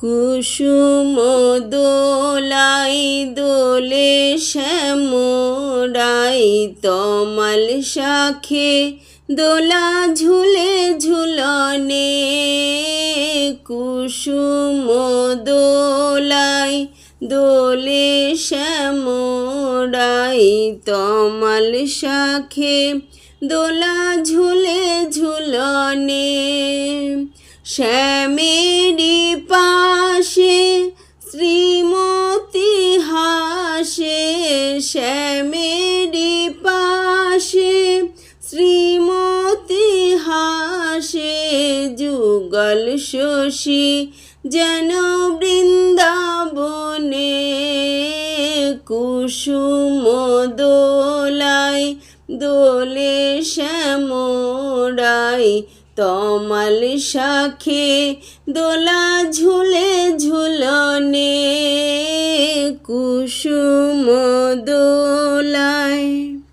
কুসুম দোলাই দোলে শ্যামরাই, তমাল শাখে দোলা ঝুলে ঝুলনে। কুসুম দোলাই দোলে শ্যামরাই, তমাল শাখে দোলা ঝুলে ঝুলনে। শ্যামেরি পাশে শ্রীমতী হাসে, শ্যামেরি পাশে শ্রীমতী হাসে। যুগল শশী যেন বৃন্দাবনে। কুসুম দোলাই দোলে শ্যামরাই, তমাল শাখে দোলা ঝুলে ঝুলনে। কুসুম